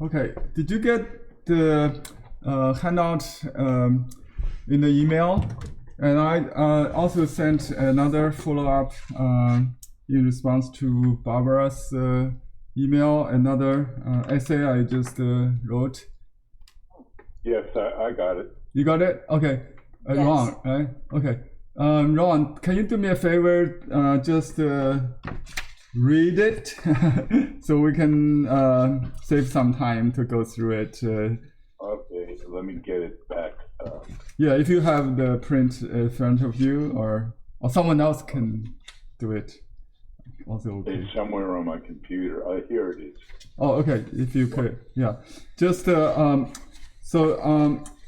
Okay, did you get the handout in the email? And I also sent another follow-up in response to Barbara's email, another essay I just wrote. Yes, I got it. You got it? Okay. Yes. Ron, right? Okay. Ron, can you do me a favor? Just read it so we can save some time to go through it. Okay, let me get it back. Yeah, if you have the print in front of you, or someone else can do it. Also okay. It's somewhere on my computer. Here it is. Oh, okay. If you could, yeah. Just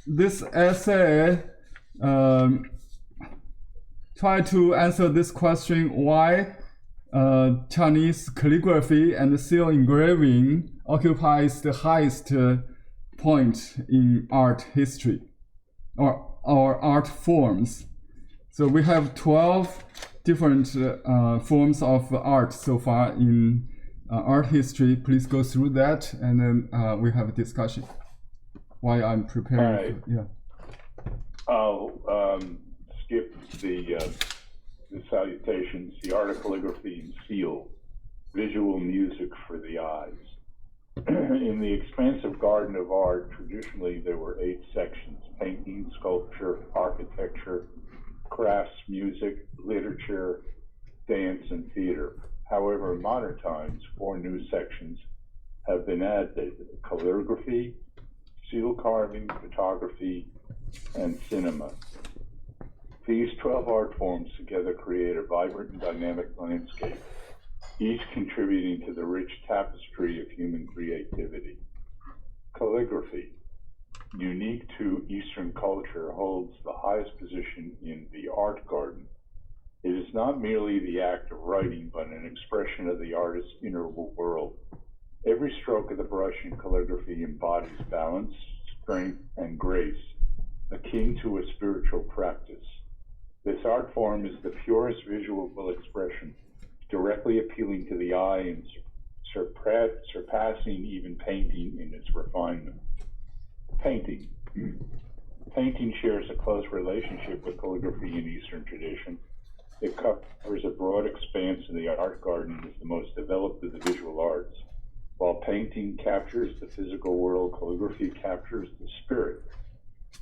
this essay try to answer this question: why Chinese calligraphy and seal engraving occupies the highest point in art history or art forms. So we have 12 different forms of art so far in art history. Please go through that, and then we have a discussion. Why I'm preparing. All right. Yeah. I'll skip the salutations, the art of calligraphy and seal, visual music for the eyes. In the expansive garden of art, traditionally there were 8 sections: painting, sculpture, architecture, crafts, music, literature, dance, and theater. However, in modern times, 4 new sections have been added: calligraphy, seal carving, photography, and cinema. These 12 art forms together create a vibrant and dynamic landscape, each contributing to the rich tapestry of human creativity. Calligraphy, unique to Eastern culture, holds the highest position in the art garden. It is not merely the act of writing, but an expression of the artist's inner world. Every stroke of the brush in calligraphy embodies balance, strength, and grace, akin to a spiritual practice. This art form is the purest visual expression, directly appealing to the eye and surpassing even painting in its refinement. Painting. Painting shares a close relationship with calligraphy in Eastern tradition. It covers a broad expanse in the art garden and is the most developed of the visual arts. While painting captures the physical world, calligraphy captures the spirit,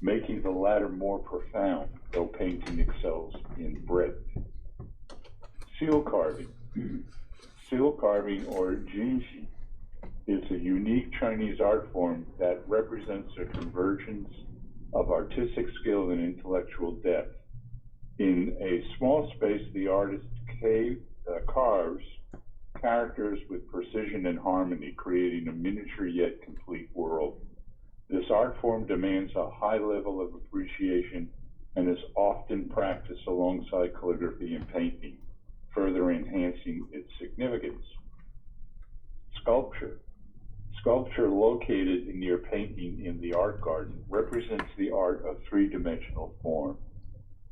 making the latter more profound, though painting excels in breadth. Seal carving. Seal carving, or jinshi, is a unique Chinese art form that represents a convergence of artistic skill and intellectual depth. In a small space, the artist carves characters with precision and harmony, creating a miniature yet complete world. This art form demands a high level of appreciation and is often practiced alongside calligraphy and painting, further enhancing its significance. Sculpture. Sculpture, located near painting in the art garden, represents the art of 3-dimensional form.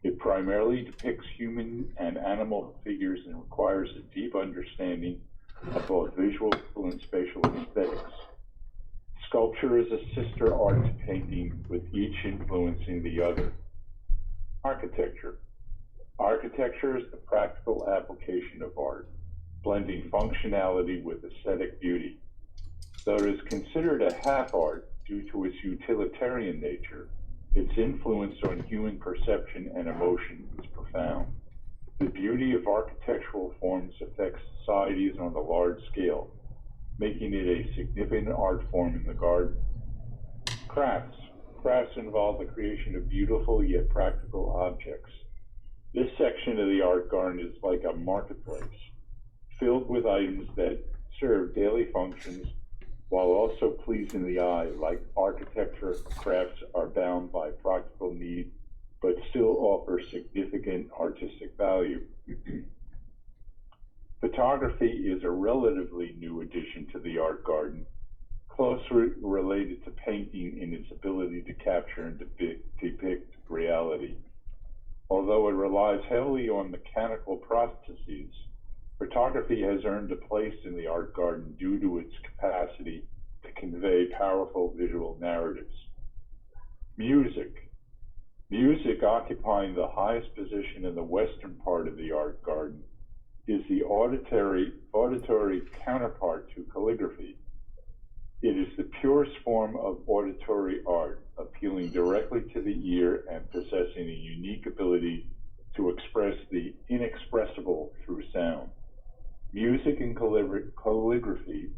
It primarily depicts human and animal figures and requires a deep understanding of both visual and spatial aesthetics. Sculpture is a sister art to painting, with each influencing the other. Architecture. Architecture is the practical application of art, blending functionality with aesthetic beauty. Though it is considered a half art due to its utilitarian nature, its influence on human perception and emotion is profound. The beauty of architectural forms affects societies on a large scale, making it a significant art form in the garden. Crafts. Crafts involve the creation of beautiful yet practical objects. This section of the art garden is like a marketplace, filled with items that serve daily functions while also pleasing the eye. Like architecture, crafts are bound by practical need, but still offer significant artistic value. Photography is a relatively new addition to the art garden, closely related to painting in its ability to capture and depict reality. Although it relies heavily on mechanical processes, photography has earned a place in the art garden due to its capacity to to convey powerful visual narratives. Music. Music, occupying the highest position in the western part of the art garden, is the auditory counterpart to calligraphy. It is the purest form of auditory art, appealing directly to the ear and possessing a unique ability to express the inexpressible through sound. Music and calligraphy,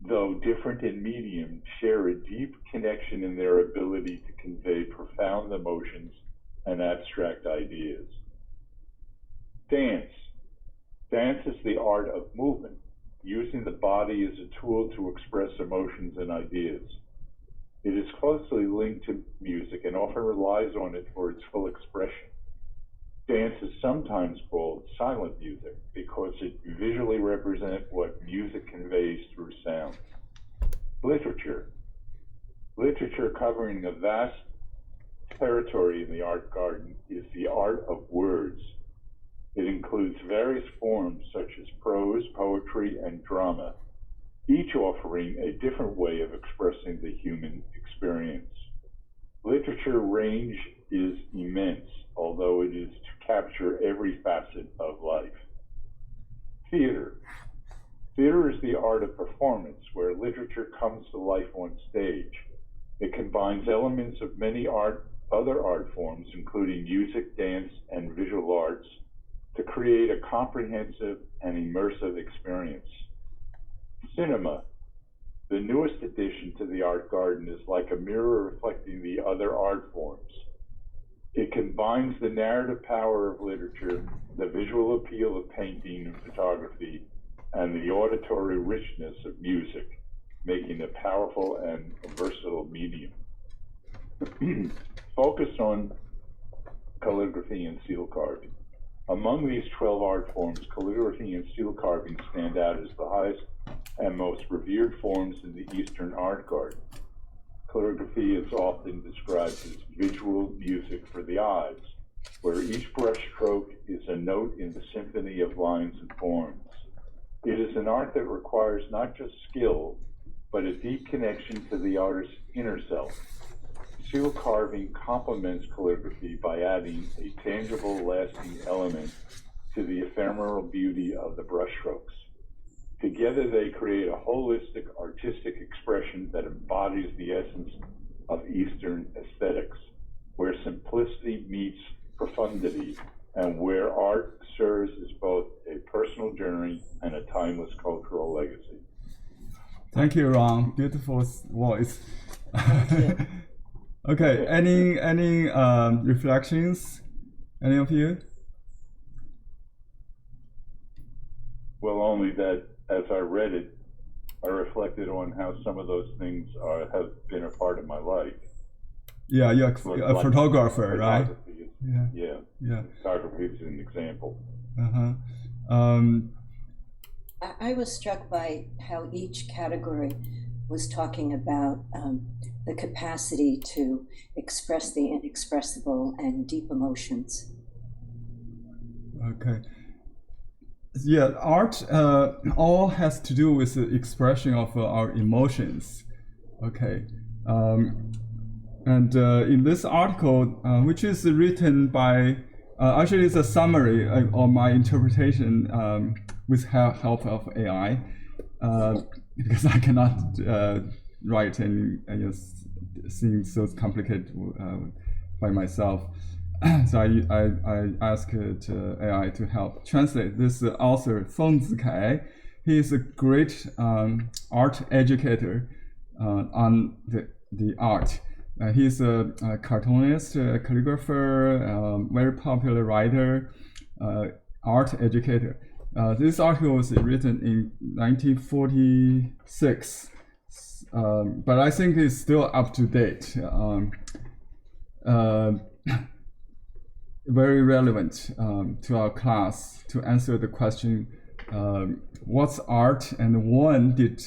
though different in medium, share a deep connection in their ability to convey profound emotions and abstract ideas. Dance. Dance is the art of movement, using the body as a tool to express emotions and ideas. It is closely linked to music and often relies on it for its full expression. Dance is sometimes called silent music because it visually represents what music conveys through sound. Literature. Literature, covering a vast territory in the art garden, is the art of words. It includes various forms such as prose, poetry, and drama, each offering a different way of expressing the human experience. Literature range is immense, although it is to capture every facet of life. Theater. Theater is the art of performance, where literature comes to life on stage. It combines elements of many other art forms, including music, dance, and visual arts, to create a comprehensive and immersive experience. Cinema. The newest addition to the art garden is like a mirror reflecting the other art forms. It combines the narrative power of literature, the visual appeal of painting and photography, and the auditory richness of music, making a powerful and versatile medium. Focus on calligraphy and seal carving. Among these 12 art forms, calligraphy and seal carving stand out as the highest and most revered forms in the Eastern art garden. Calligraphy is often described as visual music for the eyes, where each brushstroke is a note in the symphony of lines and forms. It is an art that requires not just skill, but a deep connection to the artist's inner self. Seal carving complements calligraphy by adding a tangible, lasting element to the ephemeral beauty of the brushstrokes. Together, they create a holistic artistic expression that embodies the essence of Eastern aesthetics, where simplicity meets profundity, and where art serves as both a personal journey and a timeless cultural legacy. Thank you, Ron. Beautiful voice. Okay, any reflections? Any of you? Well, only that as I read it, I reflected on how some of those things have been a part of my life. Yeah, you're a photographer, right? Yeah. Photography is an example. I was struck by how each category was talking about the capacity to express the inexpressible and deep emotions. Okay. Yeah, art all has to do with the expression of our emotions. Okay. And in this article, which is written by, actually it's a summary of my interpretation with help of AI, because I cannot write any things so complicated by myself. So I asked AI to help translate. This author, Feng Zikai, he is a great art educator on the art. He's a cartoonist, a calligrapher, very popular writer, art educator. This article was written in 1946, but I think it's still up to date. Very relevant to our class to answer the question, what's art, and when did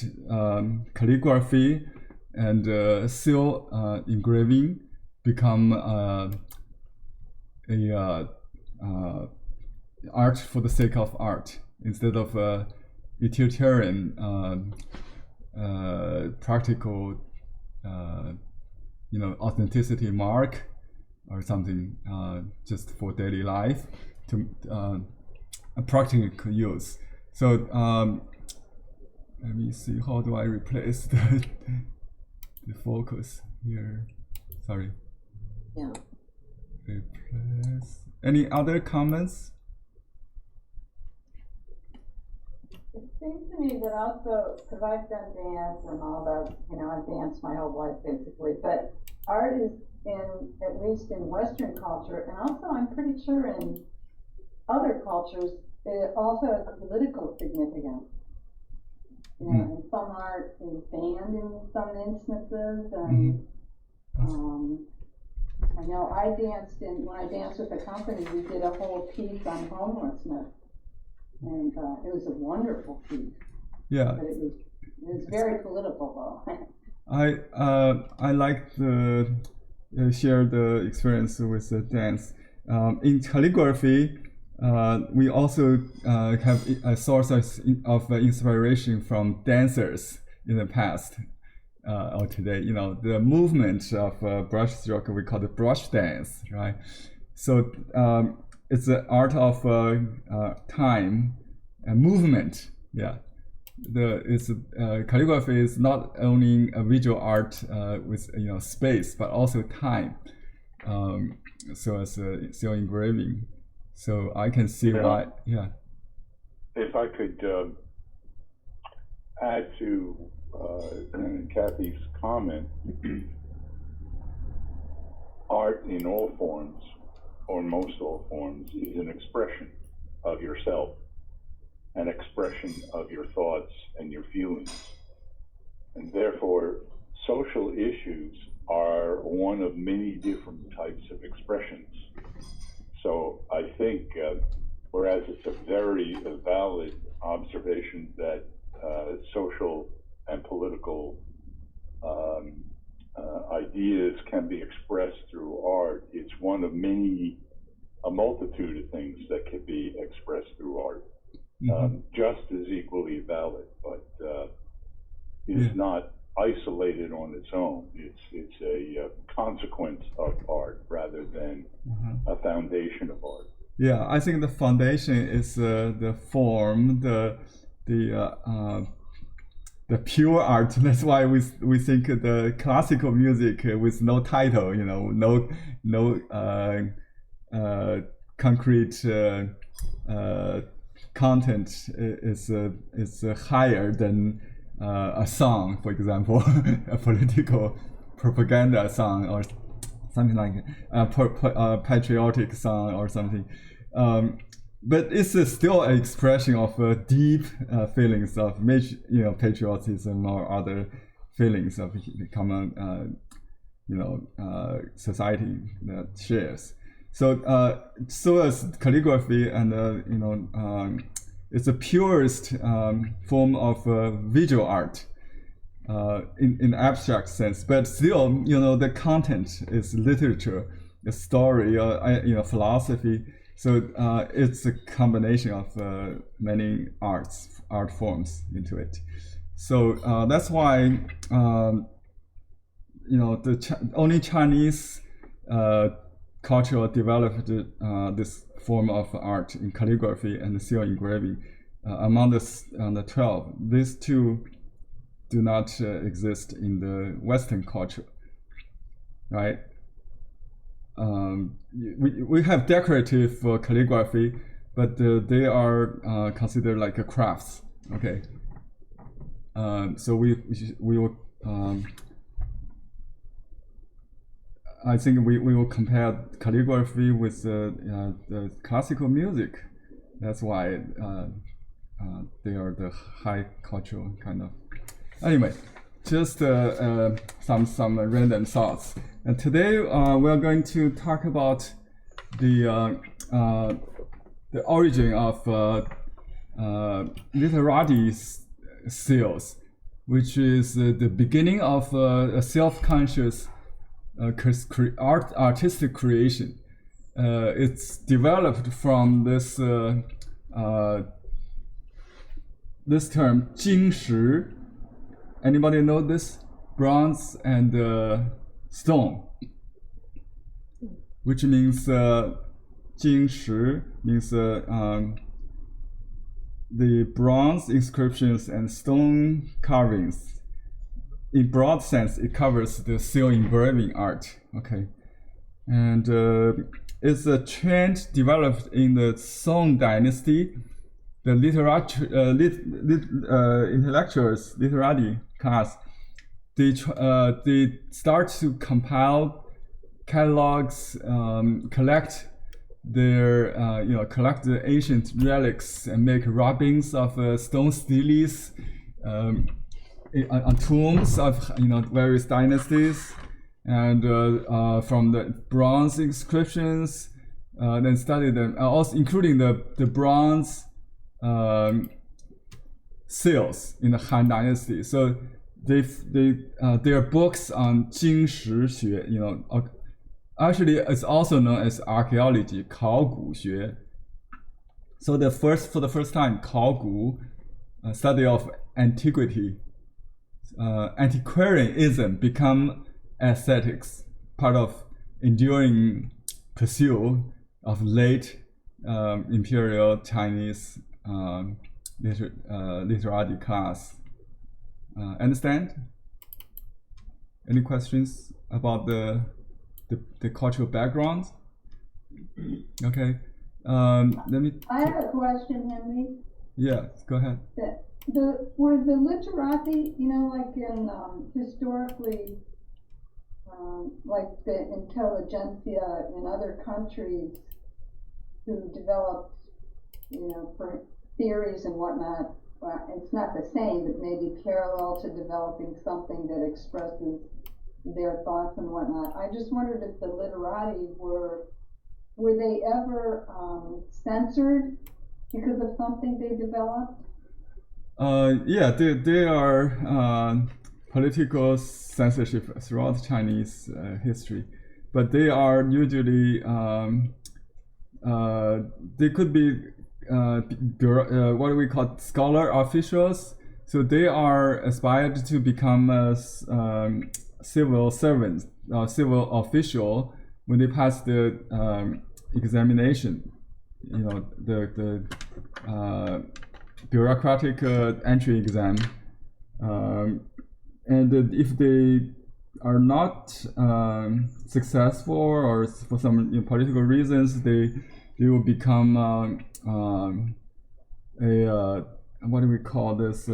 calligraphy and seal engraving become art for the sake of art instead of utilitarian practical, authenticity mark or something just for daily life to a practical use. So let me see, how do I replace the focus here? Sorry. Yeah. Replace. Any other comments? It seems to me that also, because I've done dance and all that, I've danced my whole life basically, but art is at least in Western culture, and also I'm pretty sure in other cultures, it also has a political significance. And some art is banned in some instances, and I know when I danced with the company, we did a whole piece on homelessness, and it was a wonderful piece. Yeah. But it was very political, though. I like the share the experience with the dance. In calligraphy, we also have a source of inspiration from dancers in the past or today. The movement of brushstroke, we call it brush dance, right? So it's the art of time and movement. Yeah, calligraphy is not only a visual art with space, but also time. So as seal engraving. So I can see why. Yeah. If I could add to Kathy's comment, art in all forms, or most all forms, is an expression of yourself, an expression of your thoughts and your feelings. And therefore, social issues are one of many different types of expressions. So I think, whereas it's a very valid observation that social and political ideas can be expressed through art, it's one of a multitude of things that can be expressed through art. Just as equally valid, but it is not isolated on its own. It's a consequence of art rather than a foundation of art. Yeah, I think the foundation is the form, the pure art. That's why we think the classical music with no title, no concrete content is higher than a song, for example, a political propaganda song or something like a patriotic song or something. But it's still an expression of deep feelings of patriotism or other feelings of common society that shares. So as calligraphy and it's the purest form of visual art in abstract sense, but still, the content is literature, a story, philosophy. So it's a combination of many art forms into it. So that's why only Chinese culture developed this form of art in calligraphy and seal engraving. Among the 12, these two do not exist in the Western culture, right? We have decorative calligraphy, but they are considered like a crafts. Okay. So we will. I think we will compare calligraphy with the classical music. That's why they are the high cultural kind of. Anyway, just some random thoughts. And today we're going to talk about the origin of Literati seals, which is the beginning of a self-conscious artistic creation. It's developed from this this term 金石 anybody know this? Bronze and stone, which means 金石 means the bronze inscriptions and stone carvings. In broad sense, it covers the seal engraving art. Okay, and it's a trend developed in the Song Dynasty. The intellectuals, Literati class, they start to compile catalogs, collect collect the ancient relics and make rubbings of stone steles on tombs of various dynasties, and from the bronze inscriptions, then study them, also including the bronze seals in the Han Dynasty. So their books on 金石学, actually it's also known as archaeology, 考古学. So for the first time, 考古, study of antiquity, antiquarianism become aesthetics, part of enduring pursuit of late imperial Chinese literati class. Understand? Any questions about the cultural background? Okay. Let me. I have a question, Henry. Yeah, go ahead. For the literati, like in historically, like the intelligentsia in other countries who developed, for theories and whatnot, it's not the same, but maybe parallel to developing something that expresses their thoughts and whatnot. I just wondered if the literati were they ever censored because of something they developed? Yeah, they are political censorship throughout Chinese history, but they are usually they could be what we call scholar officials. So they are aspired to become civil servants, civil official when they pass the examination. The bureaucratic entry exam, and if they are not successful, or for some political reasons, they will become what do we call this,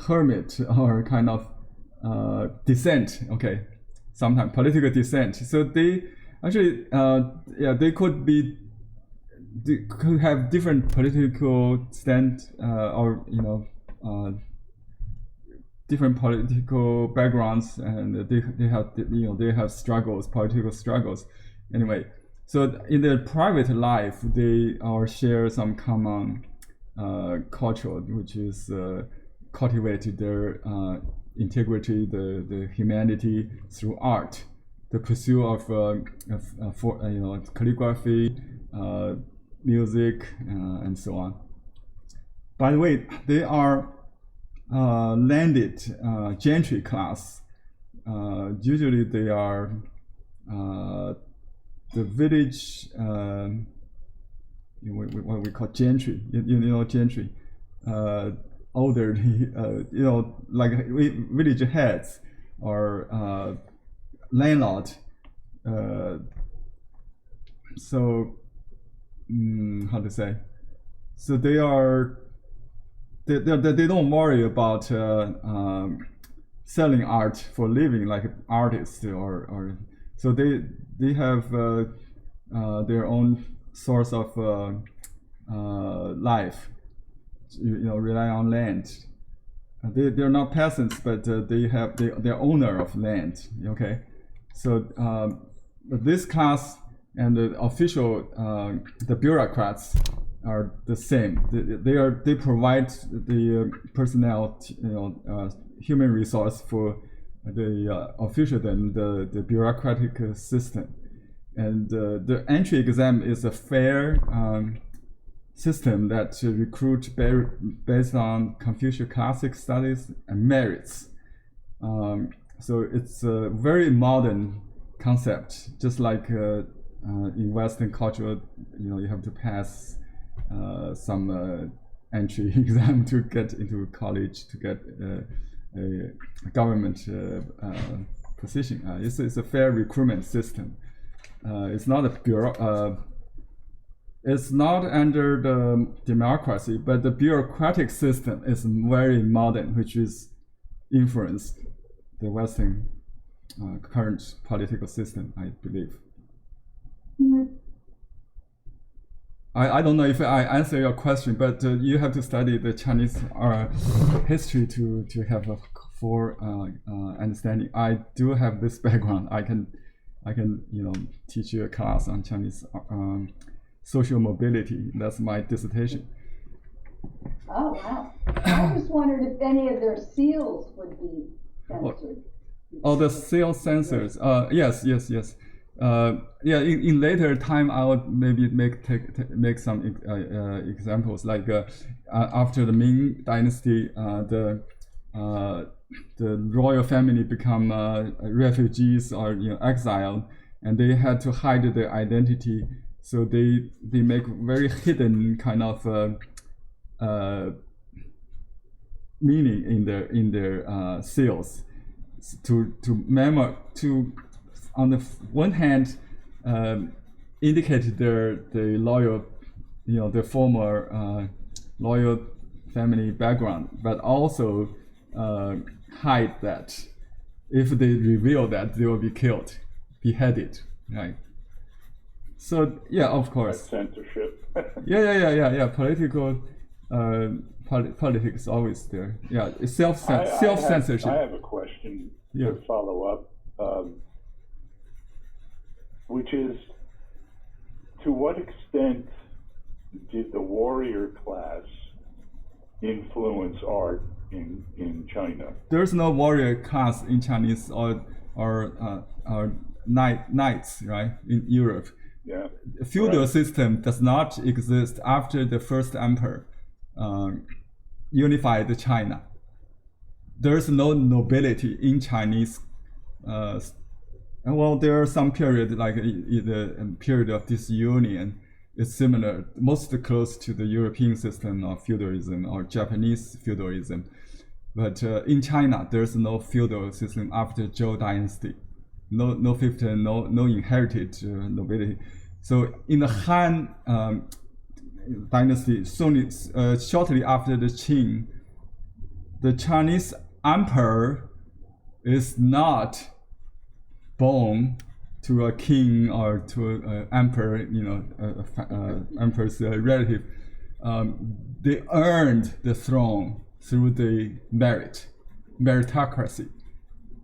hermit, or kind of dissent. Okay, sometimes political dissent. So they actually they could have different political stand, or different political backgrounds, and they have struggles, political struggles. Anyway, so in their private life, they all share some common culture, which is cultivate their integrity, the humanity through art, the pursuit of calligraphy, music, and so on. By the way, they are landed gentry class. Usually they are the village, what we call gentry. Gentry, older, like village heads or landlord. So how to say? So they don't worry about selling art for living like artists, or so they have their own source of life. Rely on land. They're not peasants, but they're owner of land. Okay, so this class and the official, the bureaucrats are the same. They provide the personnel, human resource for the official and the bureaucratic system. And the entry exam is a fair system that recruit based on Confucian classic studies and merits. So it's a very modern concept, just like in Western culture, you have to pass some entry exam to get into college, to get a government position. It's a fair recruitment system. It's not a bureau. It's not under the democracy, but the bureaucratic system is very modern, which is influenced the Western current political system, I believe. Mm-hmm. I don't know if I answer your question, but you have to study the Chinese history to have a full understanding. I do have this background. I can teach you a class on Chinese social mobility. That's my dissertation. Oh, wow. I just wondered if any of their seals would be censored. Oh, the seal sensors. Yes. In later time, I would maybe make some examples. Like after the Ming Dynasty, the royal family become refugees or exiled, and they had to hide their identity. So they make very hidden kind of meaning in their seals to on the one hand indicate the loyal, the former loyal family background, but also hide that if they reveal that, they will be killed, beheaded, right? So yeah, of course. That's censorship. Yeah. Political politics always there. Yeah, it's self-censorship. I have a question to follow up, which is, to what extent did the warrior class influence art in China? There's no warrior class in Chinese or knights, right? In Europe. Yeah. Feudal system does not exist after the first emperor unified China. There's no nobility in Chinese. Well, there are some period, like the period of disunion, is similar, most close to the European system of feudalism or Japanese feudalism. But in China, there's no feudal system after Zhou dynasty. No fiefdom, no inherited nobility. So in the Han dynasty, shortly after the Qing, the Chinese emperor is not born to a king or to an emperor, emperor's relative. They earned the throne through the meritocracy.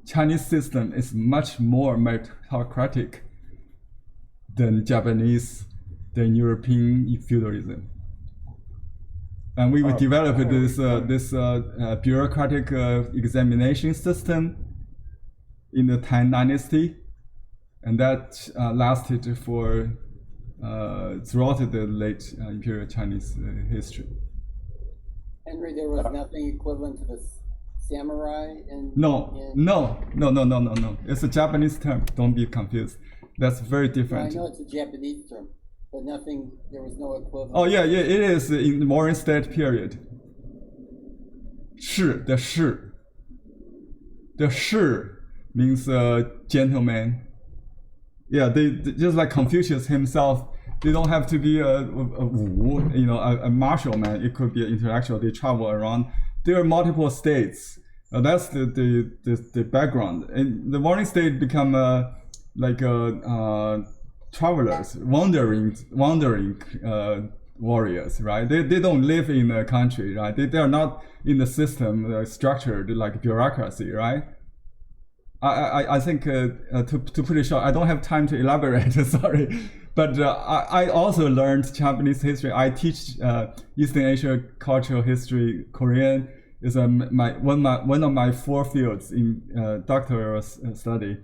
Chinese system is much more meritocratic than Japanese, than European feudalism. And we developed this bureaucratic examination system in the Tang Dynasty, and that lasted for throughout the late Imperial Chinese history. Henry, there was nothing equivalent to the samurai in... No. It's a Japanese term. Don't be confused. That's very different. I know it's a Japanese term, but nothing. There was no equivalent. Oh yeah, it is in the Warring State period. The shi means gentleman. Yeah, they just like Confucius himself. They don't have to be a martial man. It could be an intellectual. They travel around. There are multiple states. That's the background. And the Warring State become travelers, wandering warriors, right? They don't live in a country, right? They are not in the system structured like bureaucracy, right? I think to put it short, I don't have time to elaborate. Sorry, but I also learned Japanese history. I teach Eastern Asia cultural history. Korean is one of my 4 fields in doctoral study.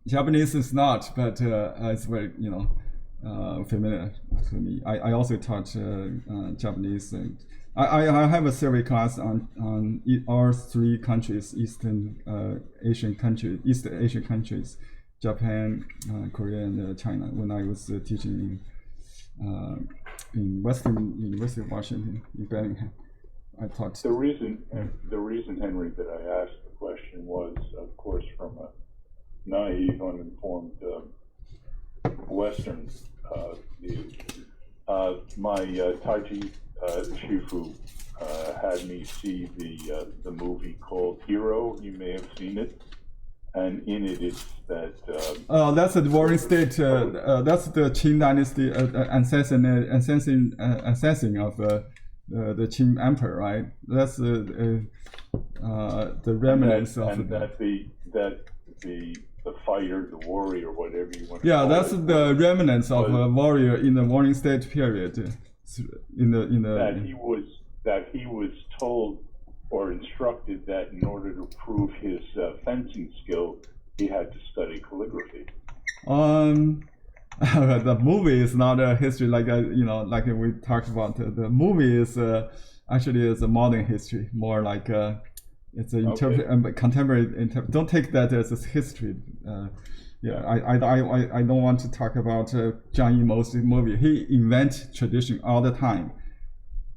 Japanese is not, but it's very familiar to me. I also taught Japanese, and I have a survey class on all three countries, East Asian countries, Japan, Korea, and China. When I was teaching in Western University of Washington in Bellingham, I taught. The reason, Henry, that I asked the question was, of course, from a naive, uninformed Western view. My Taiji Shifu had me see the movie called Hero. You may have seen it, and in it it's that. That's the Warring State. That's the Qing Dynasty assassin of the Qing Emperor, right? That's the remnants of the fighter, the warrior, whatever you want to call that's it. the remnants of a warrior in the Warring State period. That he was told or instructed that in order to prove his fencing skill, he had to study calligraphy. The movie is not a history like like we talked about. The movie is actually is a modern history, more like it's a contemporary. Don't take that as a history. I don't want to talk about Zhang Yimou's movie. He invents tradition all the time.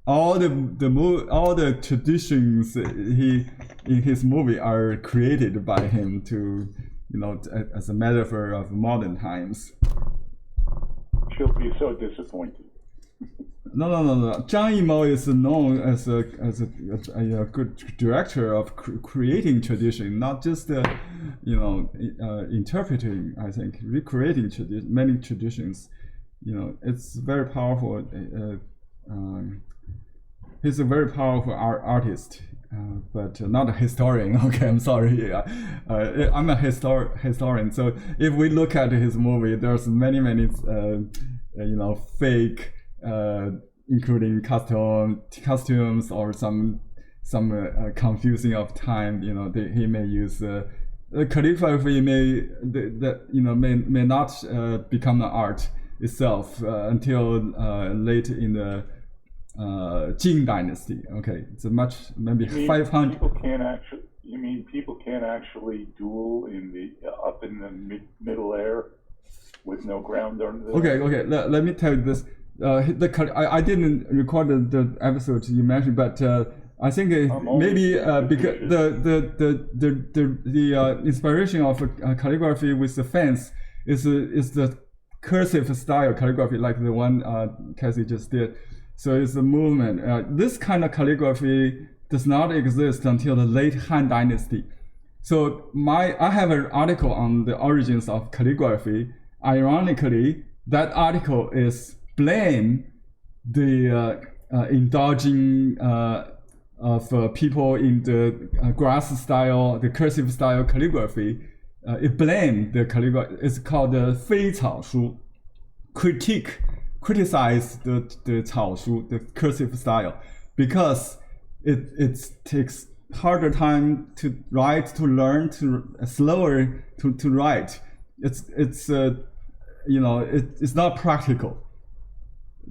All the traditions in his movie are created by him to, as a metaphor of modern times. She'll be so disappointed. No. Zhang Yimou is known as a good director of creating tradition, not just interpreting. I think recreating many traditions. It's very powerful. He's a very powerful artist, but not a historian. Okay, I'm sorry. I'm a historian. So if we look at his movie, there's many fake. Including costumes or some confusing of time. He may use calligraphy may not become an art itself until late in the Qing Dynasty. Okay, it's maybe 500. People can't actually duel up in the middle air with no ground under them? Okay. Let me tell you this. I didn't record the episode you mentioned, but I think maybe because the inspiration of calligraphy with the fence is the cursive style calligraphy, like the one Cassie just did. So it's a movement. This kind of calligraphy does not exist until the late Han Dynasty. So I have an article on the origins of calligraphy. Ironically, that article is blame the indulging of people in the grass style, the cursive style calligraphy. It blamed the calligraphy. It's called the 非草书, criticize the 草书, the cursive style, because it takes harder time to write, to learn, slower to write. It's not practical.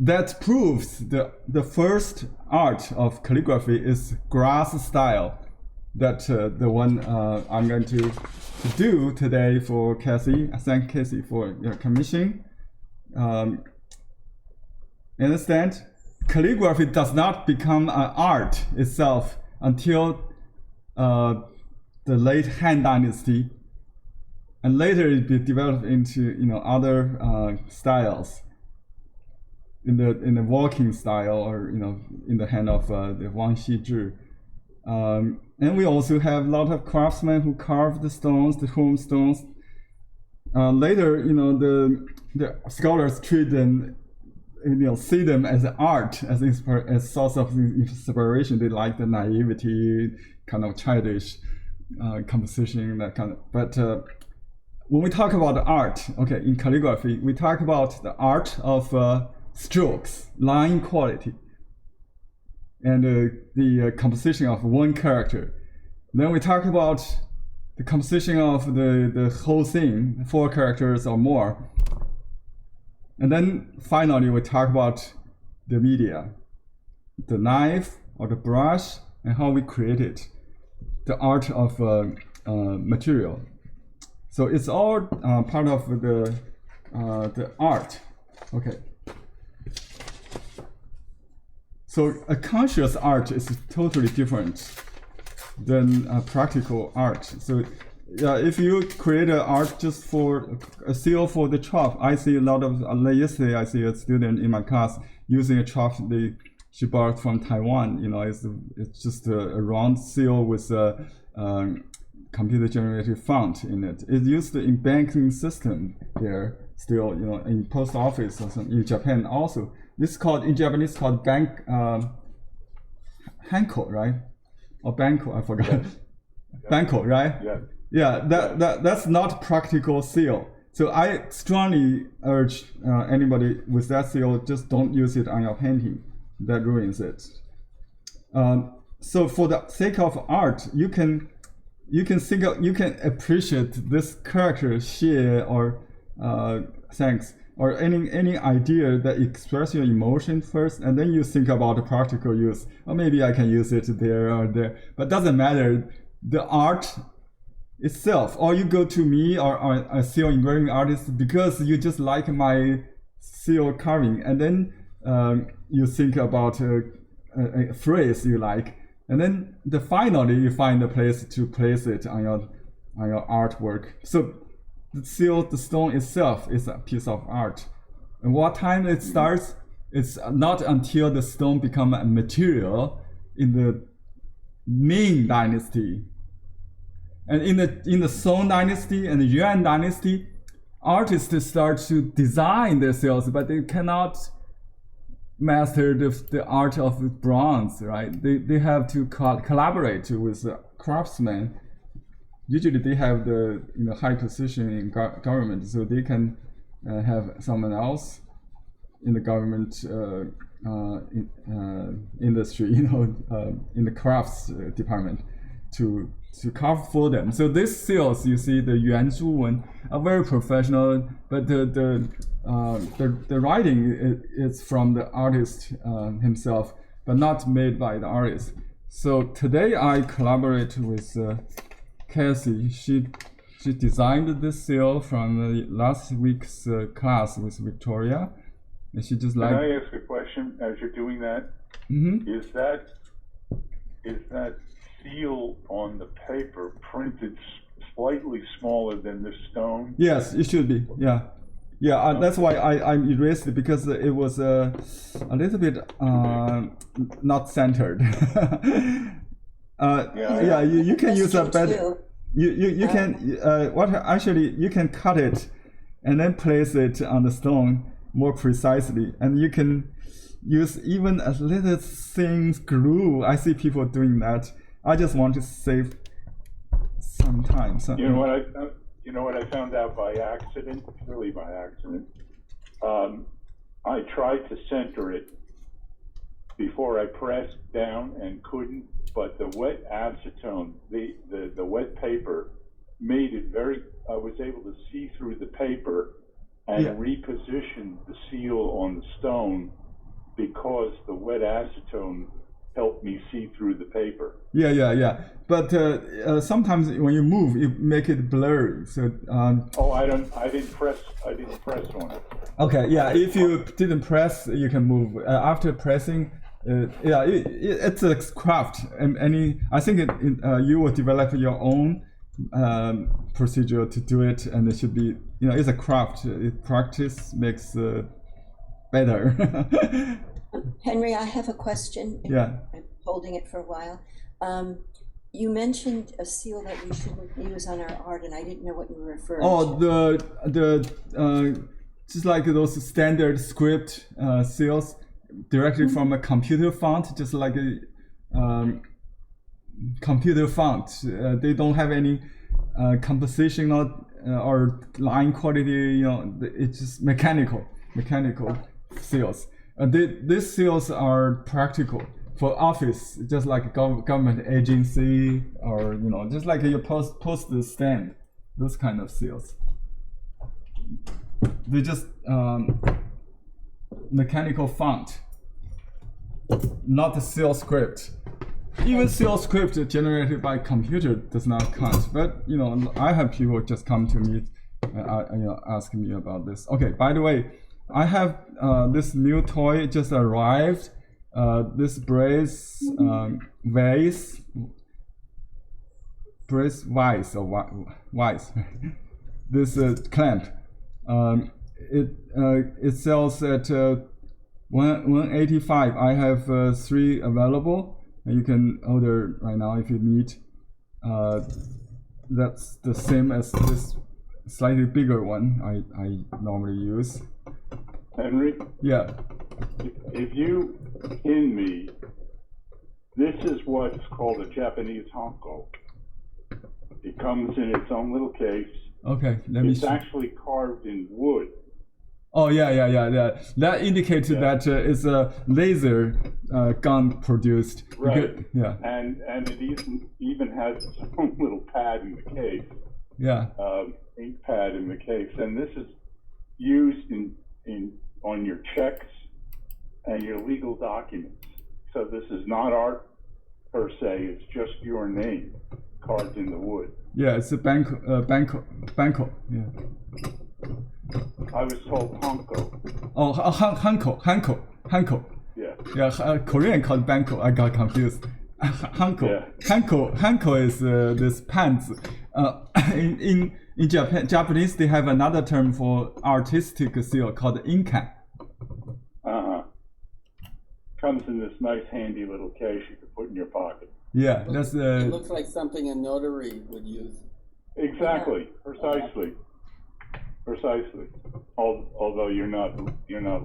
That proves the first art of calligraphy is grass style. That the one I'm going to do today for Cassie. I thank Cassie for your commission. Understand? Calligraphy does not become an art itself until the late Han Dynasty, and later it developed into other styles. In the walking style, or in the hand of the Wang Xizhi, and we also have a lot of craftsmen who carve the stones, the tombstones. Later, the scholars treat them, see them as art, as source of inspiration. They like the naivety, kind of childish composition, that kind of. But when we talk about art, in calligraphy, we talk about the art of strokes, line quality, and the composition of one character. Then we talk about the composition of the whole thing, 4 characters or more. And then finally we talk about the media. the knife or the brush and how we create it, the art of material. So it's all part of the art. Okay. So a conscious art is totally different than practical art. So yeah, if you create an art just for a seal for the chalk, I see a lot of, yesterday I see a student in my class using a chalk she bought from Taiwan. It's just a round seal with a computer generated font in it. It's used in banking system there still, in post office or something, in Japan also. This is called, in Japanese, called hanko, right? Or banko, I forgot. Yes. Banko, right? Yeah. Yeah, that's not practical seal. So I strongly urge anybody with that seal, just don't use it on your painting. That ruins it. So for the sake of art, you can appreciate this character, xie, or thanks, or any idea that express your emotion first, and then you think about the practical use. Or maybe I can use it there or there, but doesn't matter. The art itself, or you go to me or a seal engraving artist because you just like my seal carving, and then you think about a phrase you like, and then finally you find a place to place it on your artwork. So the seal, the stone itself, is a piece of art. And what time it starts? It's not until the stone become a material in the Ming Dynasty. And in the Song Dynasty and the Yuan Dynasty, artists start to design their seals, but they cannot master the art of bronze, right? They have to collaborate with craftsmen. Usually they have the high position in government, so they can have someone else in the government industry, in the crafts department to carve for them. So these seals, you see, the Yuan Zhu one, are very professional, but the writing is from the artist himself, but not made by the artist. So today I collaborate with Cassie. She designed this seal from last week's class with Victoria, and she just Can I ask a question as you're doing that? Mm-hmm. Is that seal on the paper printed slightly smaller than the stone? Yes, it should be. Yeah. That's why I erased it, because it was a little bit not centered. You can use a better. You can you can cut it and then place it on the stone more precisely, and you can use even a little thin glue. I see people doing that. I just want to save some time. You know what I found out by accident, really by accident. I tried to center it before I pressed down and couldn't, but the wet acetone, the wet paper, made it I was able to see through the paper and reposition the seal on the stone, because the wet acetone helped me see through the paper. Yeah. But sometimes when you move, you make it blurry. So. I didn't press on it. Okay. Yeah. If you didn't press, you can move. After pressing, it's a craft. I think you will develop your own procedure to do it, and it should be. It's a craft. Practice makes better. Henry, I have a question. Yeah. I'm holding it for a while. You mentioned a seal that we shouldn't use on our art, and I didn't know what you were referring to. The just like those standard script seals directly from a computer font, just like a computer font. They don't have any composition or line quality. It's just mechanical seals. These seals are practical for office, just like government agency, or just like your post stamp, those kind of seals. They just mechanical font. not the seal script. Even seal script generated by computer does not count. But you know, I have people just come to me, ask me about this. Okay, by the way, I have this new toy just arrived. This brace vase. Brace vise or vise. This clamp. It sells at 185. I have 3 available. And you can order right now if you need. That's the same as this slightly bigger one I normally use. Henry? Yeah. If you pin me, this is what's called a Japanese hanko. It comes in its own little case. Okay, let me It's see. actually carved in wood. Oh yeah. That indicates that it's a laser gun produced. Right. Yeah. And it even has its own little pad in the case. Yeah. Ink pad in the case. And this is used on your checks and your legal documents. So this is not art per se, it's just your name carved in the wood. Yeah, it's a banco. Yeah. I was told hanko. Oh, hanko. Yeah. Yeah, Korean called banko. I got confused. Hanko. Yeah. Hanko is this pants. In Japanese, they have another term for artistic seal called inkan. Comes in this nice handy little case you can put in your pocket. Yeah, that's It looks like something a notary would use. Exactly. Precisely. Although you're not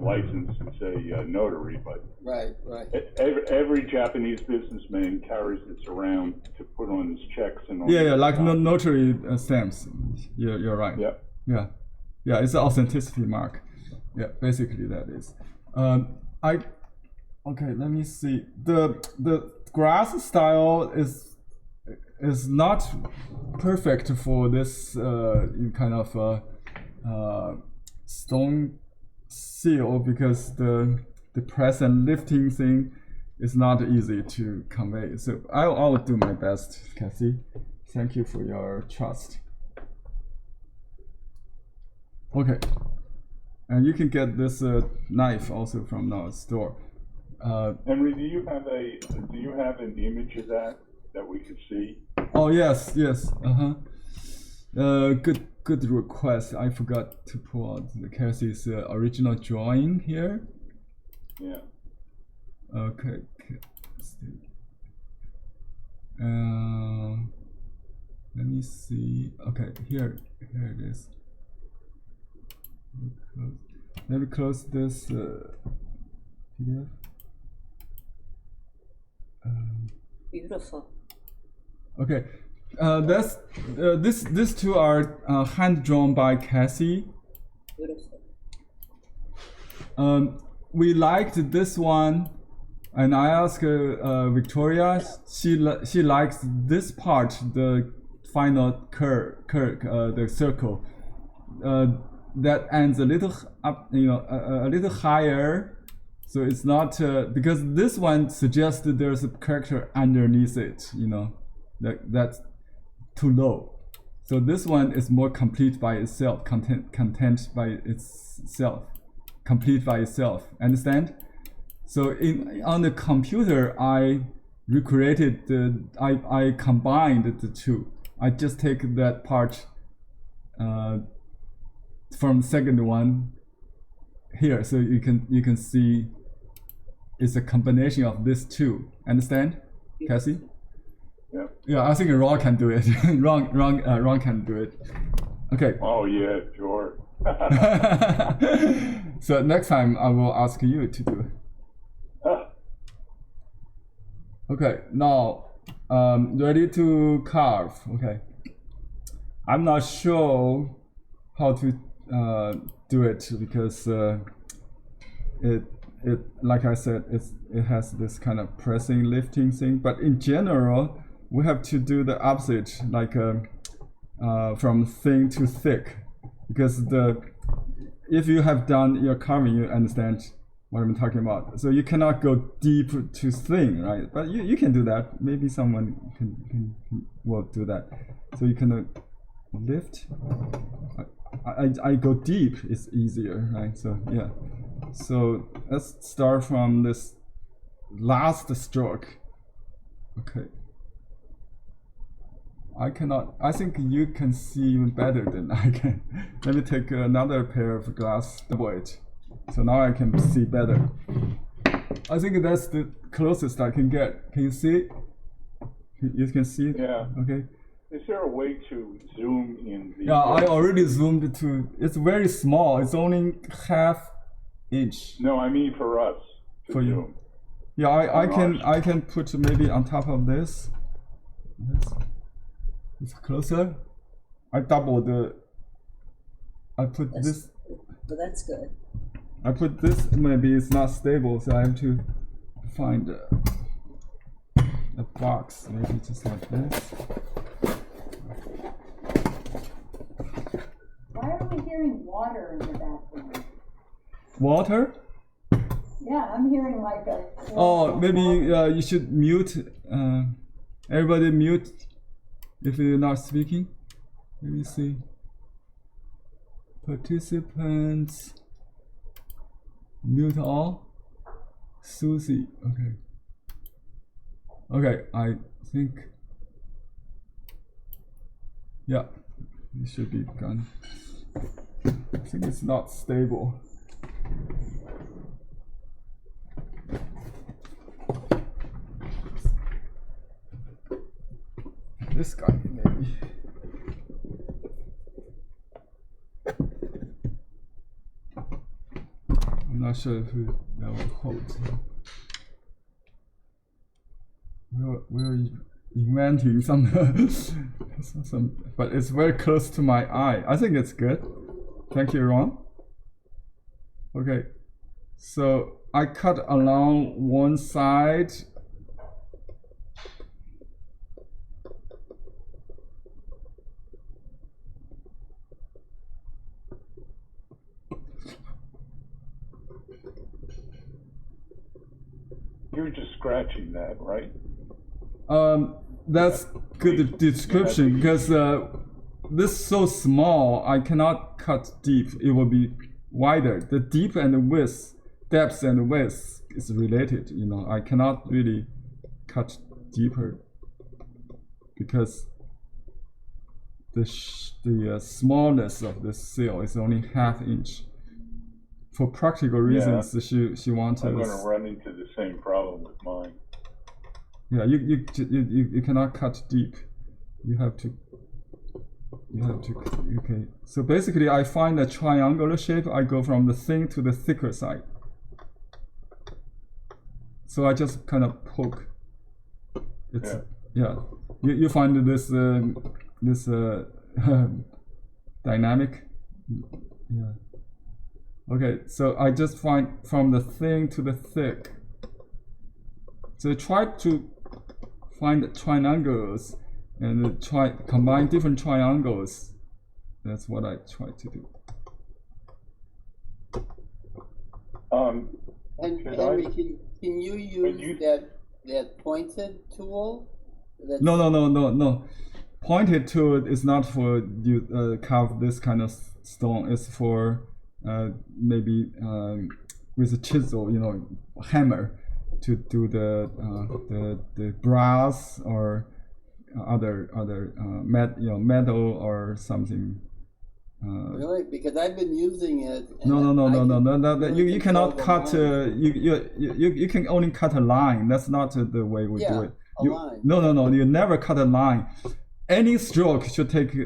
licensed as a notary, but Right. every Japanese businessman carries this around to put on his checks and all. yeah, like notary stamps. Yeah, you're right. Yeah. Yeah, it's an authenticity mark. Yeah, basically that is. Okay, let me see. The grass style is not perfect for this kind of stone seal because the press and lifting thing is not easy to convey. So I'll do my best, Kathy. Thank you for your trust. Okay, and you can get this knife also from our store. Henry, do you have an image of that we could see? Oh yes. Good request. I forgot to pull out the Cassie's original drawing here. Yeah. Okay. Let me see. Okay, here it is. Let me close this PDF. Beautiful. Okay, these two are hand drawn by Cassie. Beautiful. We liked this one, and I asked Victoria. She likes this part, the final curve, the circle, that ends a little up, a little higher. So it's not because this one suggests that there's a character underneath it. That's too low. So this one is more complete by itself, content by itself, complete by itself. Understand? So on the computer, I recreated I combined the two. I just take that part from the second one here, so you can see it's a combination of these two. Understand, Cassie? Yeah. Yeah, I think Ron can do it. Ron can do it. Okay. Oh yeah, sure. So next time I will ask you to do it. Okay, now ready to carve. Okay. I'm not sure how to do it because it like I said, it has this kind of pressing lifting thing, but in general we have to do the opposite, like from thin to thick, because if you have done your carving, you understand what I'm talking about. So you cannot go deep to thin, right? But you can do that. Maybe someone will do that. So you can lift. I go deep. It's easier, right? So yeah. So let's start from this last stroke. Okay. I think you can see even better than I can. Let me take another pair of glass, double it. So now I can see better. I think that's the closest I can get. Can you see? You can see it? Yeah. Okay. Is there a way to zoom in the... Yeah, I already zoomed to, it's very small. It's only ½ inch. No, I mean for us. For you. Zoom. Yeah, I can put maybe on top of this. It's closer. I double the. I put this. Well, that's good. I put this. Maybe it's not stable, so I have to find a box. Maybe just like this. Why are we hearing water in the background? Water? Yeah, I'm hearing like a... Oh, maybe you should mute. Everybody mute if you're not speaking. Let me see. Participants. Mute all. Susie. Okay. Okay, I think. Yeah, it should be gone. I think it's not stable. This guy, maybe. I'm not sure if that will hold. We're inventing some, but it's very close to my eye. I think it's good. Thank you, Ron. Okay, so I cut along one side. You're just scratching that, right? That's good description because this is so small. I cannot cut deep. It will be wider. The deep and the width, depth and width is related. You know, I cannot really cut deeper because the smallness of this seal is only ½ inch. For practical reasons, she wanted. I'm going to run into the same problem with mine. Yeah, you cannot cut deep. You have to. Okay. So basically, I find a triangular shape. I go from the thin to the thicker side. So I just kind of poke. It's You find this dynamic. Yeah. Okay, so I just find from the thin to the thick. So try to find triangles and combine different triangles. That's what I try to do. Henry, can you use that pointed tool? No. Pointed tool is not for you carve this kind of stone. It's for maybe with a chisel, you know, hammer to do the brass or other metal or something. Really? Because I've been using it. No. You cannot cut. You can only cut a line. That's not the way we do it. Line. No. You never cut a line. Any stroke should take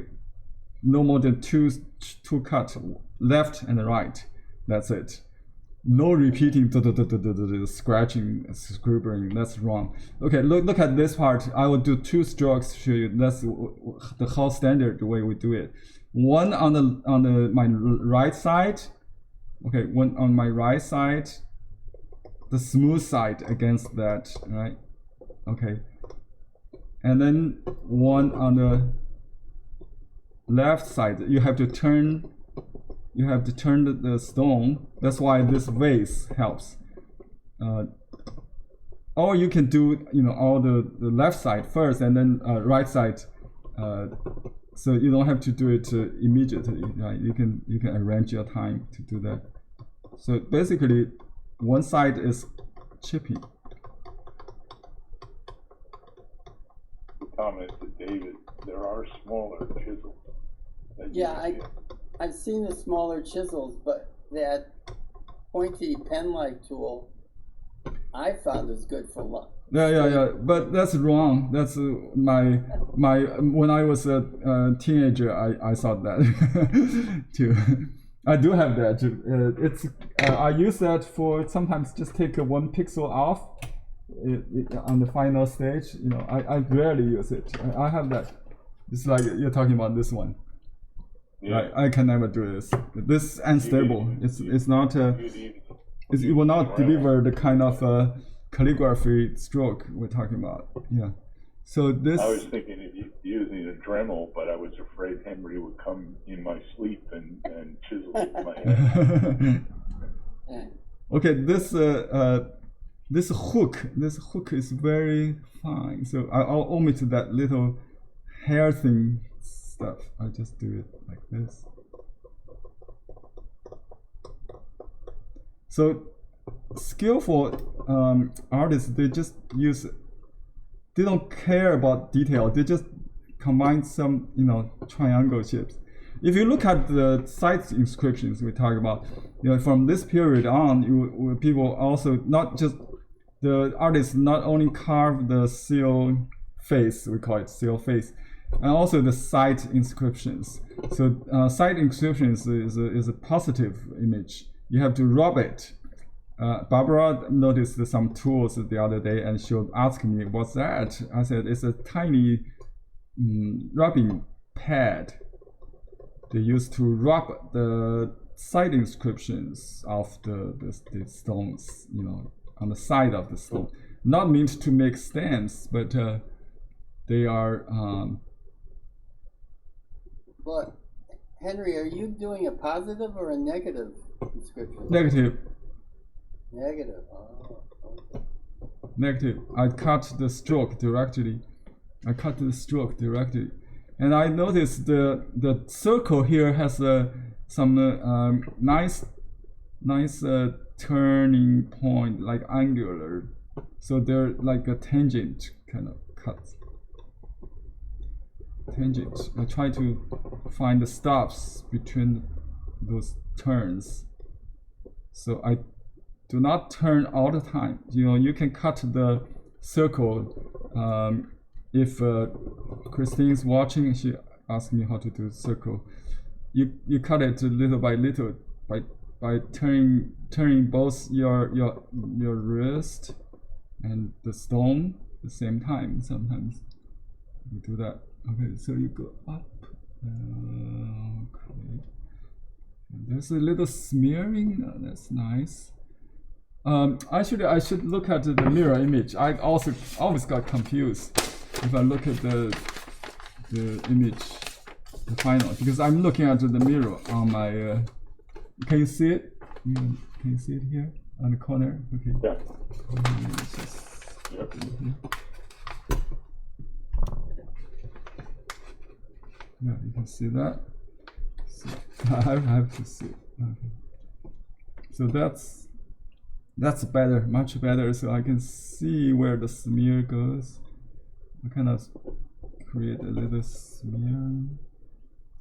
no more than two cuts, left and right. That's it. No repeating, scratching, scribbling. That's wrong. Okay, look at this part. I will do 2 strokes to show you. That's the whole standard way we do it. One on my right side. Okay, one on my right side. The smooth side against that, right? Okay. And then one on the left side. You have to turn you have to turn the stone. That's why this vase helps. Or you can do, all the left side first and then right side. So you don't have to do it immediately. Right? You can arrange your time to do that. So basically, one side is chipping. Comment to David, there are smaller chisels. Yeah, I've seen the smaller chisels, but that pointy pen-like tool I found is good for luck. Yeah. But that's wrong. That's my when I was a teenager, I thought that too. I do have that. It's I use that for sometimes just take one pixel off on the final stage. I rarely use it. I have that. It's like you're talking about this one. Yeah. I can never do this. This is unstable. It's not. It will not deliver the kind of calligraphy stroke we're talking about. Yeah. So this. I was thinking of using a Dremel, but I was afraid Henry would come in my sleep and chisel my head. Okay, this hook is very fine. So I'll omit that little hair thing stuff. I just do it like this. So skillful artists, they just use. They don't care about detail. They just combine some, triangle shapes. If you look at the site inscriptions we talk about, from this period on, people also not just the artists not only carve the seal face, we call it seal face, and also the site inscriptions. So site inscriptions is a positive image. You have to rub it. Barbara noticed some tools the other day and she asked me, what's that? I said, it's a tiny rubbing pad. They used to rub the side inscriptions of the stones, on the side of the stone. Not meant to make stamps, but they are. But Henry, are you doing a positive or a negative inscription? Negative. Negative. Oh, okay. Negative. I cut the stroke directly. And I noticed the circle here has some nice turning point, like angular. So they're like a tangent kind of cut. Tangent. I try to find the stops between those turns. So I do not turn all the time. You can cut the circle. If Christine's watching, she asked me how to do circle. You cut it little by little by turning both your wrist and the stone at the same time. Sometimes you do that. Okay, so you go up. Okay. There's a little smearing. That's nice. I should look at the mirror image. I also always got confused if I look at the image, the final, because I'm looking at the mirror on my. Can you see it? Can you see it here on the corner? Okay. Yeah. Yep. Yeah, you can see that. So I have to see it. Okay. So that's better, much better. So I can see where the smear goes. I kind of create a little smear.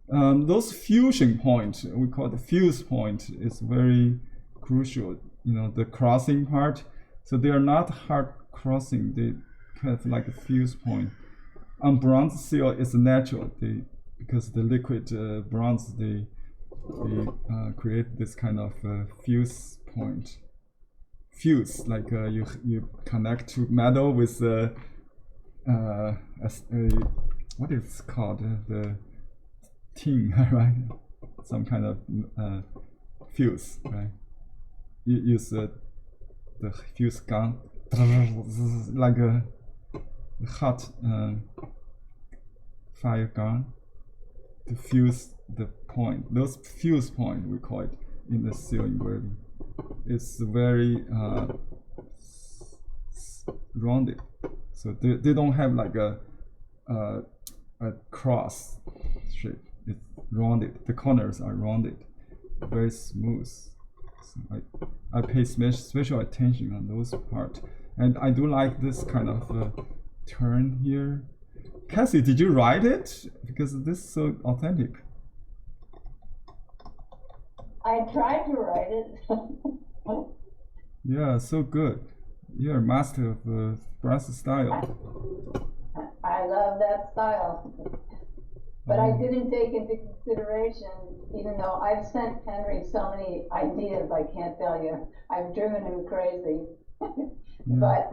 Those fusion point, we call it the fuse point, is very crucial. The crossing part. So they are not hard crossing. They kind of like a fuse point. On bronze seal, it's natural. Because the liquid bronze, they create this kind of fuse point. Fuse, like you connect to metal with what is it called, the tin, right? Some kind of fuse, right? You use the fuse gun, like a hot fire gun. to fuse the point. Those fuse point we call it in the seal engraving. It's very rounded, so they don't have like a cross shape. It's rounded. The corners are rounded, very smooth. So I pay special attention on those part, and I do like this kind of turn here. Cassie, did you write it? Because this is so authentic. I tried to write it. Yeah, so good. You're a master of brush style. I love that style. But I didn't take into consideration, even though I've sent Henry so many ideas, I can't tell you. I've driven him crazy. But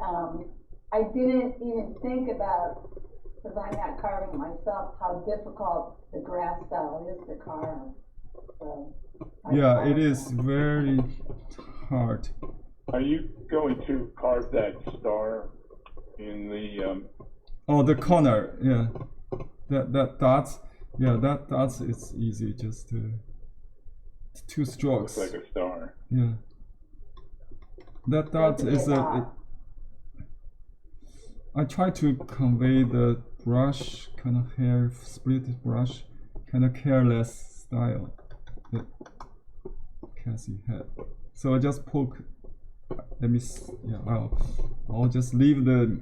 I didn't even think about, because I'm not carving myself, how difficult the grass style is to carve. So yeah, it is very hard. Are you going to carve that star in the? Oh, the corner, yeah. That dots, yeah, that dots is easy, just two strokes. Looks like a star. Yeah. That dot is I try to convey the brush kind of hair split brush, kind of careless style that Cassie had. So I just poke. Let me. Yeah, I'll just leave the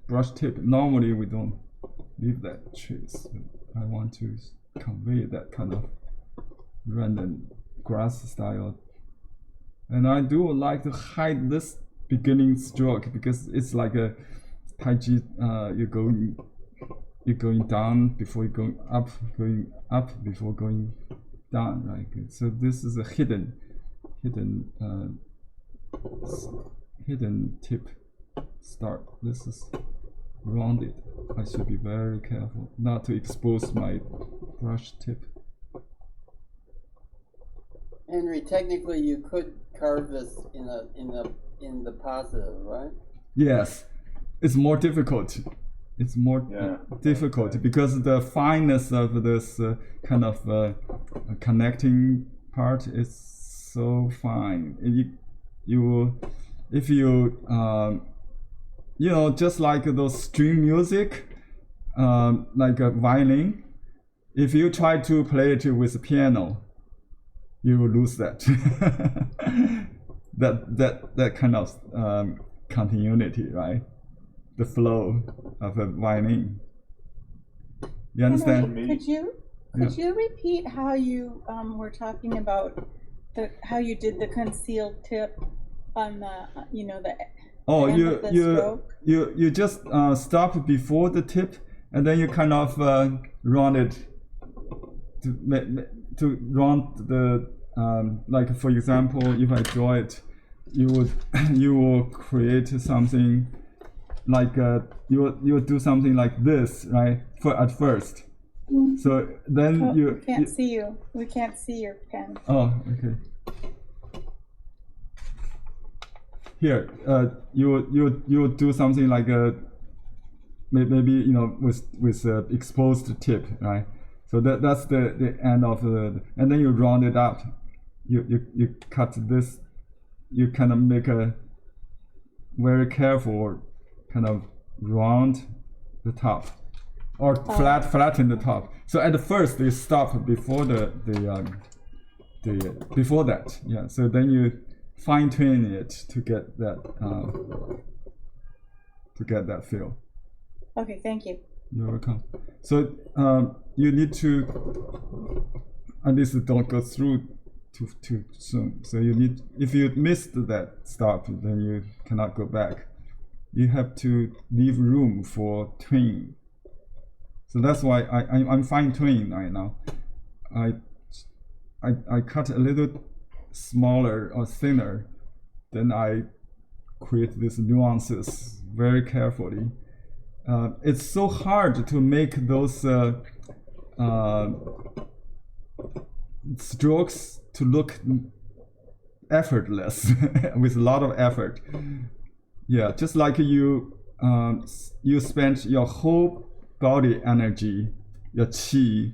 brush tip. Normally we don't leave that trace. I want to convey that kind of random grass style. And I do like to hide this beginning stroke because it's like a Tai Chi. You're going down before you're going up before going down, right? So this is a hidden tip start. This is rounded. I should be very careful not to expose my brush tip. Henry, technically you could carve this in the positive, right? Yes, it's more difficult. It's more difficult because the fineness of this kind of connecting part is so fine. If you just like those string music, like a violin, if you try to play it with a piano, you will lose that. that kind of continuity, right? The flow of a violin. You understand? Henry, could you repeat how you were talking about how you did the concealed tip on the the end of the stroke? You just stop before the tip, and then you kind of round it to round the like, for example, if I draw it, you will create something like you do something like this, right? At first. So then we can't see you. We can't see your pen. Oh, okay. Here, you do something like maybe with exposed tip, right? So that's the end of and then you round it up. You cut this. You kind of make a very careful kind of round the top, or flatten the top. So at first you stop before before that, yeah. So then you fine tune it to get that feel. Okay, thank you. You're welcome. So you need to at least don't go through too soon. So you need, if you missed that stop, then you cannot go back. You have to leave room for twin. So that's why I'm fine tuning right now. I cut a little smaller or thinner, then I create these nuances very carefully. It's so hard to make those strokes to look effortless with a lot of effort. Yeah, just like you spent your whole body energy your qi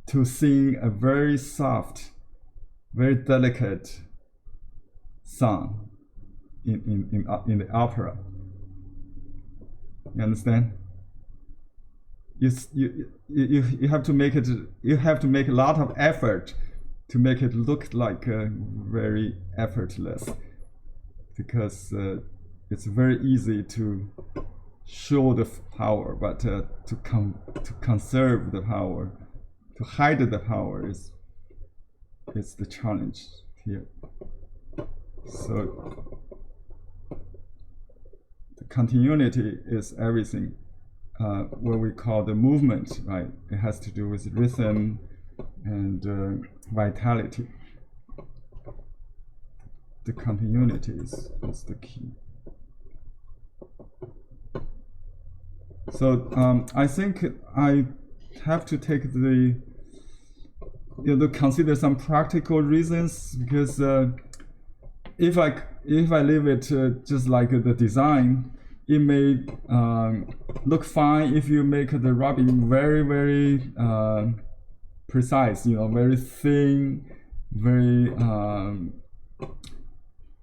to sing a very soft, very delicate song in the opera. You understand? You have to make it. You have to make a lot of effort to make it look like very effortless, because it's very easy to show the power, but to conserve the power, to hide the power is the challenge here. So the continuity is everything. What we call the movement, right? It has to do with rhythm and vitality. The continuity is the key. So I think I have to take consider some practical reasons, because if I leave it just like the design, it may look fine if you make the rubbing very, very precise, very thin, very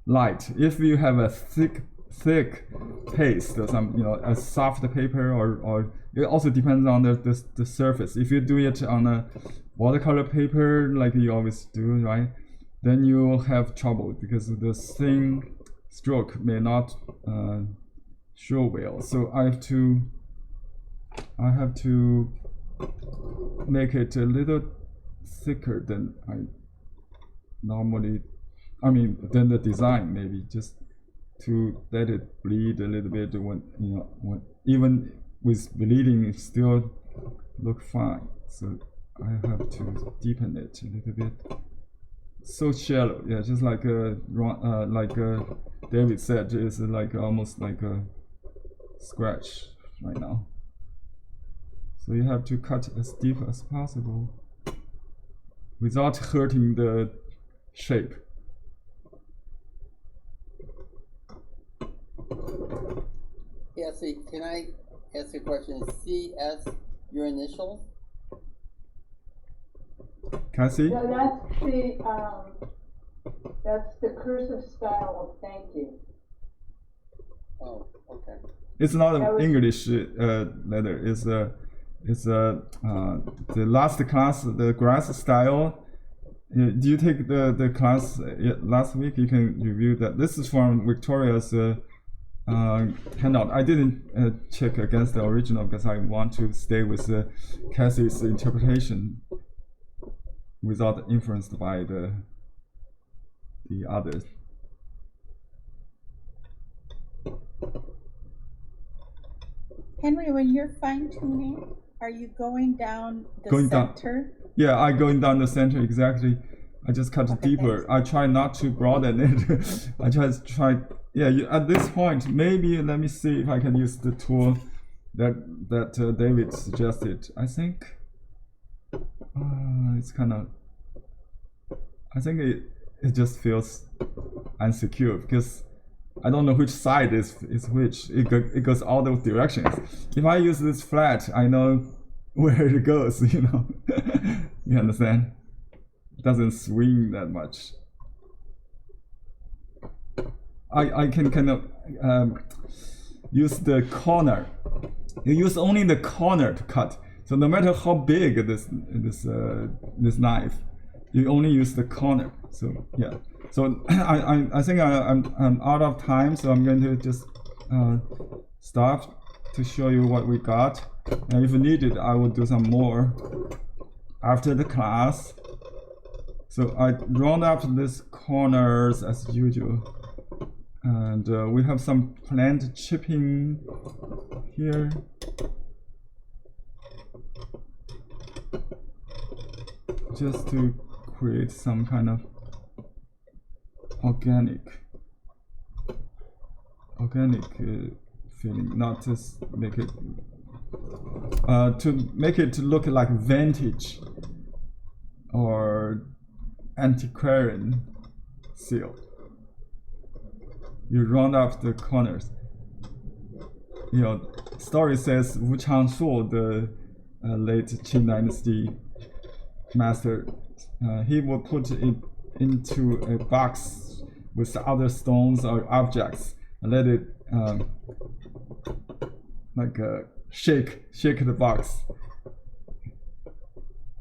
light. If you have a thick paste or some, a soft paper, or it also depends on the surface. If you do it on a watercolor paper like you always do, right, then you have trouble because the thin stroke may not show well. So I have to make it a little thicker than I normally. Than the design, maybe, just to let it bleed a little bit. When even with bleeding, it still look fine. So I have to deepen it a little bit. So shallow, yeah, just like David said, it's like almost like a scratch right now. So you have to cut as deep as possible without hurting the shape. Yeah, see, can I ask a question? Is CS your initials? Cassie? Yeah, that's the cursive style of thank you. Oh, okay. It's not an English letter. It's the last class, the grass style. Do you take the class last week? You can review that. This is from Victoria's handout. I didn't check against the original because I want to stay with Cassie's interpretation without influenced by the others. Henry, when you're fine tuning, are you going down the center? Yeah, I'm going down the center exactly. I just cut deeper. Thanks. I try not to broaden it. I just try. Yeah, at this point, maybe let me see if I can use the tool that David suggested. I think it's kind of. I think it just feels insecure because I don't know which side is which. It goes all those directions. If I use this flat, I know where it goes. You understand? It doesn't swing that much. I can kind of use the corner. You use only the corner to cut. So no matter how big this knife, you only use the corner. So yeah. So I think I'm out of time. So I'm going to just stop to show you what we got. And if needed, I will do some more after the class. So I round up these corners as usual. And we have some planned chipping here. Just to create some kind of organic feeling, not just make it to make it look like vintage or antiquarian seal. You round up the corners. Story says Wu Changshu, the late Qin Dynasty master. He will put it into a box with other stones or objects and let it shake the box,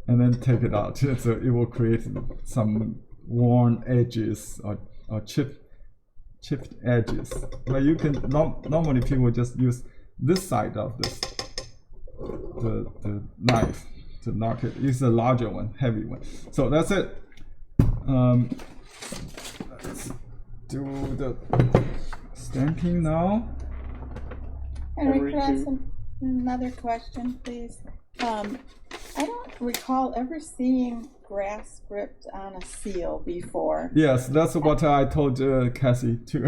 and then take it out. So it will create some worn edges or chipped edges. But you can normally people just use this side of the knife to knock it. It's a larger one, heavy one. So that's it. Let's do the stamping now. Henry, could I ask another question, please? I don't recall ever seeing grass script on a seal before. Yes, that's what I told Cassie too.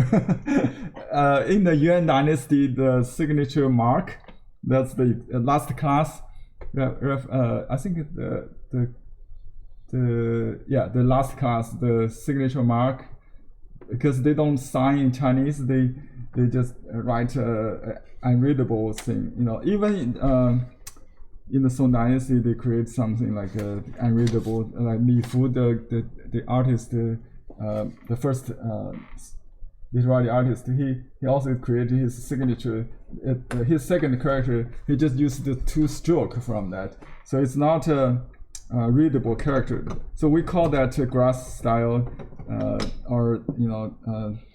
In the Yuan Dynasty, the signature mark, that's the last class. I think the last class, the signature mark, because they don't sign in Chinese, they just write unreadable thing. You know, even in the Song Dynasty, they create something like unreadable. Like Li Fu, the artist, the first literary artist, he also created his signature. His second character, he just used the two-stroke from that, so it's not a readable character. So we call that grass style, or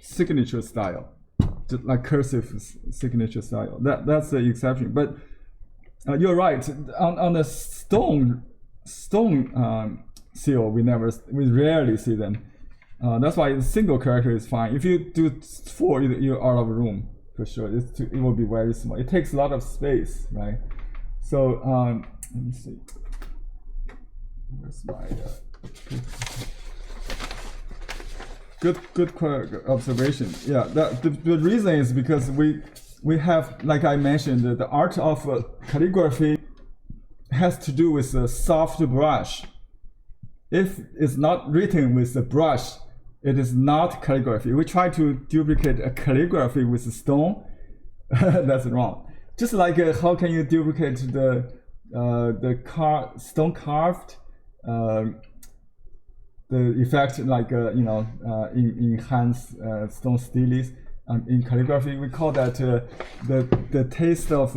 signature style, just like cursive signature style. That's the exception. But you're right. On the stone seal, we rarely see them. That's why a single character is fine. If you do 4, you're out of room for sure. It will be very small. It takes a lot of space, right? So let me see. Where's my good observation. Yeah, the reason is because we have, like I mentioned, the art of calligraphy has to do with a soft brush. If it's not written with a brush, it is not calligraphy. We try to duplicate a calligraphy with a stone. That's wrong. Just like how can you duplicate the stone carved the effect, like in Han's stone steles. In calligraphy, we call that the taste of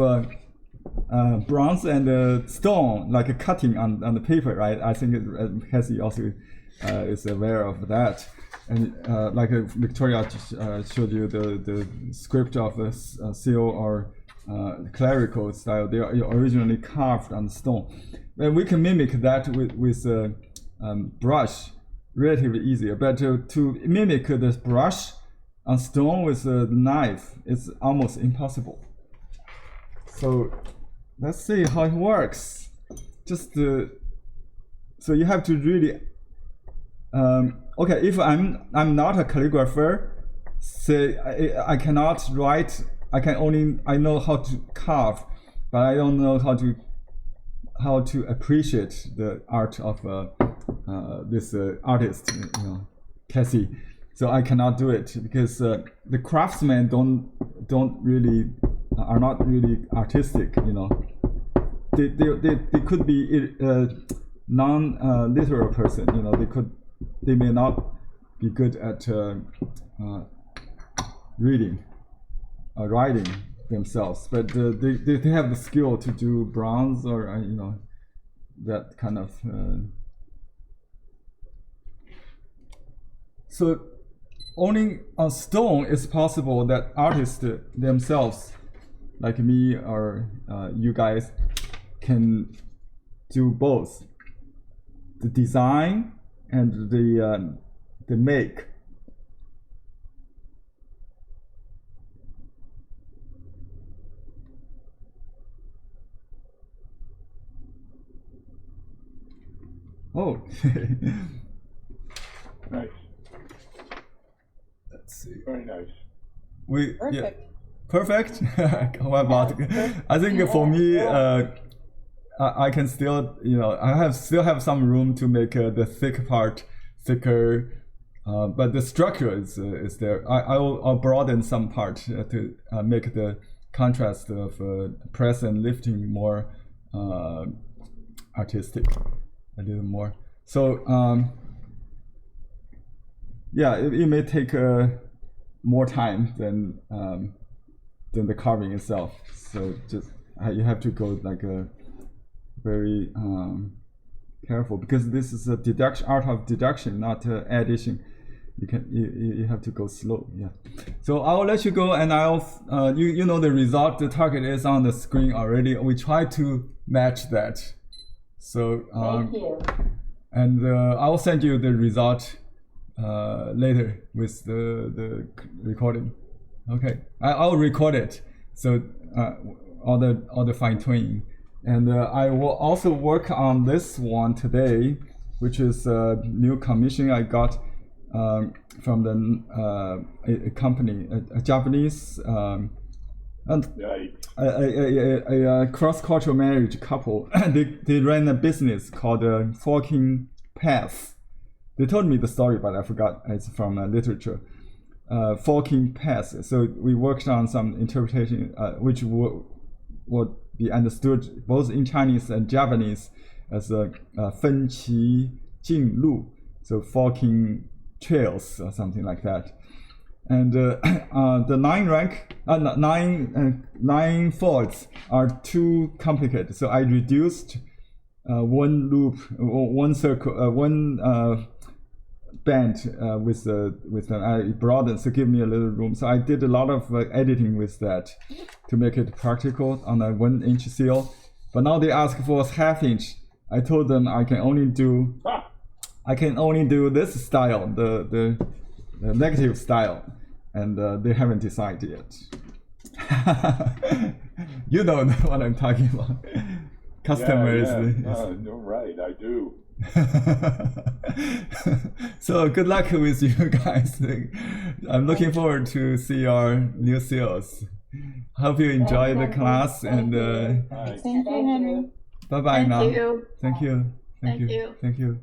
bronze and stone, like a cutting on the paper, right? I think Cassie also is aware of that. And like Victoria showed you the script of the seal or clerical style, they are originally carved on stone. And we can mimic that with brush relatively easier, but to mimic this brush on stone with a knife, it's almost impossible. So let's see how it works. So you have to really okay. If I'm not a calligrapher, say I cannot write. I know how to carve, but I don't know how to appreciate the art of this artist, Cassie. So I cannot do it because the craftsmen are not really artistic. They could be non-literal person. They may not be good at reading, writing themselves, but they have the skill to do bronze or that kind of. So only on stone it's possible that artists themselves, like me or you guys, can do both the design and the make. Oh. Nice. Let's see. Very nice. Perfect. Perfect. What about? I think for me, I can still, still have some room to make the thick part thicker, but the structure is there. I'll broaden some part to make the contrast of press and lifting more artistic a little more. So yeah, it may take more time than the carving itself. So just you have to go like a very careful, because this is a art of deduction, not addition. You have to go slow. Yeah. So I'll let you go, and I'll you know the result. The target is on the screen already. We try to match that. So Thank you. and I'll send you the result later with the recording. Okay, I'll record it. So all the fine tuning, and I will also work on this one today, which is a new commission I got from a company, a Japanese and a cross-cultural marriage couple. they ran a business called Forking Path. They told me the story, but I forgot. It's from literature. Forking Path. So we worked on some interpretation, which would be understood both in Chinese and Japanese as a 分歧径路, so forking trails or something like that. And the 9 folds are too complicated, so I reduced one loop, one circle, one band with I broadened, so give me a little room. So I did a lot of editing with that to make it practical on a 1-inch seal. But now they ask for a 1/2 inch. I told them I can only do this style, the negative style, and they haven't decided yet. You know what I'm talking about. Customers. You're right, I do. So good luck with you guys. I'm looking forward to see your new seals. Hope you enjoy the class, and Thank you, Henry. bye bye now. Thank you. Thank you. Thank you. Thank you.